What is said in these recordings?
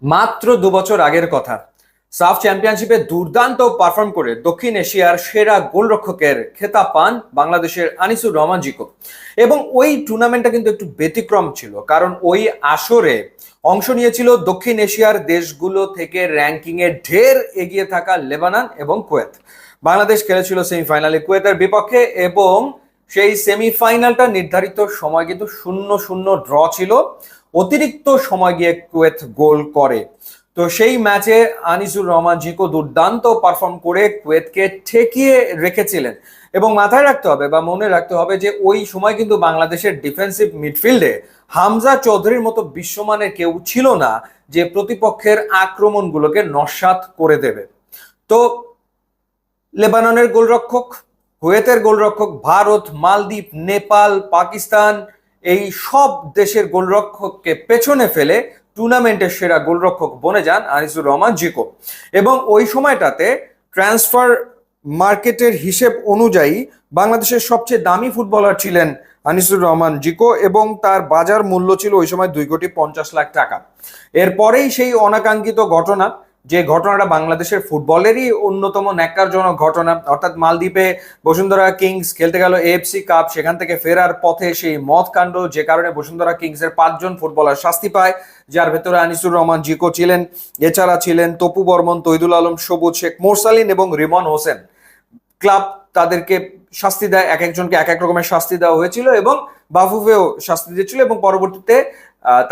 মাত্র 2 বছর আগের কথা। সাফ চ্যাম্পিয়নশিপে দুর্দান্ত পারফর্ম করে দক্ষিণ এশিয়ার সেরা গোলরক্ষকের খেতাব পান বাংলাদেশের আনিসুর রহমান জিকো। এবং ওই টুর্নামেন্টটা কিন্তু একটু ব্যতিক্রম ছিল, কারণ ওই আসরে অংশ নিয়েছিল দক্ষিণ এশিয়ার দেশগুলো থেকে র্যাঙ্কিং এ ঢের এগিয়ে থাকা লেবানন এবং কুয়েত। বাংলাদেশ খেলেছিল সেমিফাইনালে কুয়েতের বিপক্ষে, এবং সেই সেমিফাইনালটা নির্ধারিত সময় কিন্তু 0-0 ড্র ছিল। অতিরিক্ত সময় গিয়ে কুয়েত গোল করে। তো সেই ম্যাচে আনিসুর রহমান জিকো দুর্দান্ত পারফর্ম করে কুয়েতকে ঠেকিয়ে রেখেছিলেন। এবং মাথায় রাখতে হবে বা মনে রাখতে হবে যে ওই সময় কিন্তু বাংলাদেশের ডিফেন্সিভ মিডফিল্ডে হামজা চৌধুরীর মতো বিশ্বমানের কেউ ছিল না যে প্রতিপক্ষের আক্রমণগুলোকে নস্যাৎ করে দেবে। তো লেবাননের গোলরক্ষক, কুয়েতের গোলরক্ষক, ভারত, মালদ্বীপ, নেপাল, পাকিস্তান, এই সব দেশের গোলরক্ষককে পেছনে ফেলে টুর্নামেন্টের সেরা গোলরক্ষক বনে যান আনিসুর রহমান জিকো। এবং ওই সময়টাতে ট্রান্সফার মার্কেটের হিসেব অনুযায়ী বাংলাদেশের সবচেয়ে দামি ফুটবলার ছিলেন আনিসুর রহমান জিকো, এবং তার বাজার মূল্য ছিল ওই সময় 2,50,00,000 টাকা। এরপরেই সেই অনাকাঙ্ক্ষিত ঘটনা, যে ঘটনাটা বাংলাদেশের ফুটবলেরই অন্যতম ন্যাক্কারজনক ঘটনা, অর্থাৎ মালদ্বীপে বসুন্ধরা কিংস খেলতে গেল এএফসি কাপ, সেখান থেকে ফেরার পথে সেই মদ কাণ্ড, যে কারণে বসুন্ধরা কিংসের 5জন ফুটবলার শাস্তি পায়, যার ভেতরে আনিসুর রহমান জিকো ছিলেন। এছাড়া ছিলেন তপু বর্মন, তৈদুল আলম, সবুজ শেখ, মোরসালিন এবং রিমন হোসেন। ক্লাব তাদেরকে শাস্তি দেয়, এক একজনকে এক এক রকমের শাস্তি দেওয়া হয়েছিল, এবং বাফুফেও শাস্তি দিয়েছিল, এবং পরবর্তীতে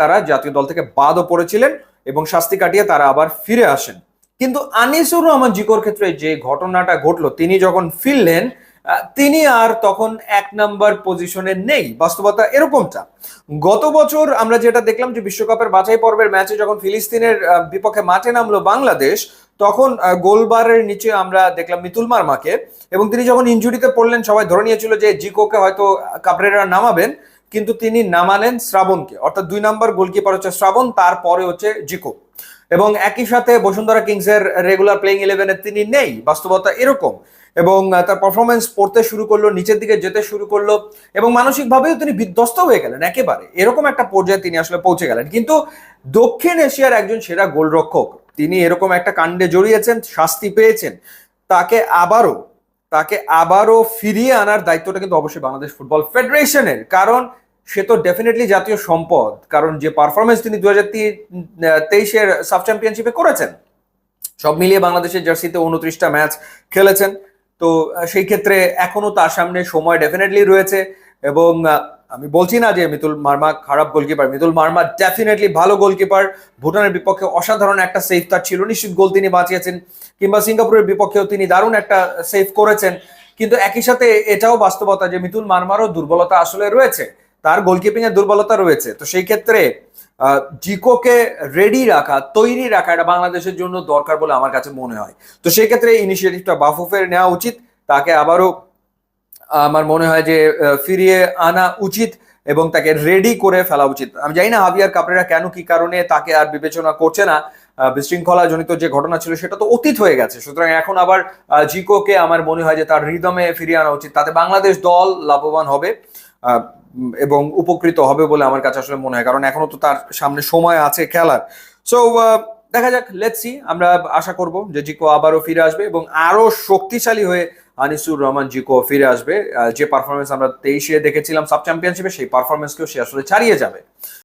তারা জাতীয় দল থেকে বাদও পড়েছিলেন এবং শাস্তি কাটিয়ে তারা আবার ফিরে আসেন। কিন্তু আনিসুর রহমান জিকোর ক্ষেত্রে যে ঘটনাটা ঘটলো, তিনি যখন ফিরলেন তিনি আর তখন 1 নম্বর পজিশনে নেই। বাস্তবতা এরকমটা। গত বছর আমরা যেটা দেখলাম যে বিশ্বকাপের বাছাই পর্বের ম্যাচে যখন ফিলিস্তিনের বিপক্ষে মাঠে নামলো বাংলাদেশ, তখন গোলবারের নিচে আমরা দেখলাম মিতুল মার্মাকে, এবং তিনি যখন ইনজুরিতে পড়লেন সবাই ধরে নিয়েছিল যে জিকোকে হয়তো কাবরেরা নামাবেন, কিন্তু তিনি নামালেন শ্রাবণকে, অর্থাৎ 2 নম্বর গোলকিপার হচ্ছে শ্রাবণ, তারপরে হচ্ছে জিকো। এবং একই সাথে বসুন্ধরা কিংসের রেগুলার প্লেইং 11-এ তিনি নেই। বাস্তবতা এরকম। এবং তার পারফরমেন্স পড়তে শুরু করলো, নিচের দিকে যেতে শুরু করলো, এবং মানসিকভাবেও তিনি বিধ্বস্ত হয়ে গেলেন একেবারে। এরকম একটা পর্যায়ে তিনি আসলে পৌঁছে গেলেন। কিন্তু দক্ষিণ এশিয়ার একজন সেরা গোলরক্ষক, তিনি এরকম একটা কাণ্ডে জড়িয়েছেন, শাস্তি পেয়েছেন, তাকে আবারও তাকে আবারও ফিরিয়ে আনার দায়িত্বটা কিন্তু অবশ্যই বাংলাদেশ ফুটবল ফেডারেশনের। কারণ সে তো ডেফিনেটলি জাতীয় সম্পদ, কারণ যে পারফরমেন্স তিনি 2023-এর সাফ চ্যাম্পিয়নশিপে করেছেন, সব মিলিয়ে বাংলাদেশের জার্সিতে 29টা ম্যাচ খেলেছেন। তো সেই ক্ষেত্রে এখনো তার সামনে সময় ডেফিনেটলি রয়েছে। এবং আমি বলছি না যে মিতুল মার্মা খারাপ গোলকিপার, মিতুল মার্মা ডেফিনেটলি ভালো গোলকিপার। ভুটানের বিপক্ষে অসাধারণ একটা সেভ তার ছিল, নিশ্চিত গোল তিনি বাঁচিয়েছেন, কিংবা সিঙ্গাপুরের বিপক্ষেও তিনি দারুণ একটা সেভ করেছেন। কিন্তু একই সাথে এটাও বাস্তবতা যে মিতুল মার্মারও দুর্বলতা আসলে রয়েছে, তার গোলকিপিং এর দুর্বলতা রয়েছে। তো সেই ক্ষেত্রে জিকোকে রেডি রাখা, তৈরি রাখা, এটা বাংলাদেশের জন্য দরকার বলে আমার কাছে মনে হয়। তো সেই ক্ষেত্রে ইনিশিয়েটিভটা বাফুফের নেওয়া উচিত, তাকে আবারও আমার মনে হয় যে ফিরিয়ে আনা উচিত এবং তাকে রেডি করে ফেলা উচিত। আমি জানি না হাভিয়ার কাপরেরা কেন, কি কারণে তাকে আর বিবেচনা করছে না। বিশৃঙ্খলা জনিত যে ঘটনা ছিল সেটা তো অতীত হয়ে গেছে, সুতরাং এখন আবার জিকোকে আমার মনে হয় যে তার রিদমে ফিরিয়ে আনা উচিত। তাতে বাংলাদেশ দল লাভবান হবে এবং উপকৃত হবে বলে আমার কাছে আসলে মনে হয়, কারণ এখনো তো তার সামনে সময় আছে খেলার। সো দেখা যাক, লেটস সি। আমরা আশা করব যে জিকো আবারও ফিরে আসবে এবং আরো শক্তিশালী হয়ে আনিসুর রহমান জিকো ফিরে আসবে। যে পারফরমেন্স আমরা 23-এ দেখেছিলাম সাব চ্যাম্পিয়নশিপে, সেই পারফরমেন্সকেও সে আসলে ছাড়িয়ে যাবে।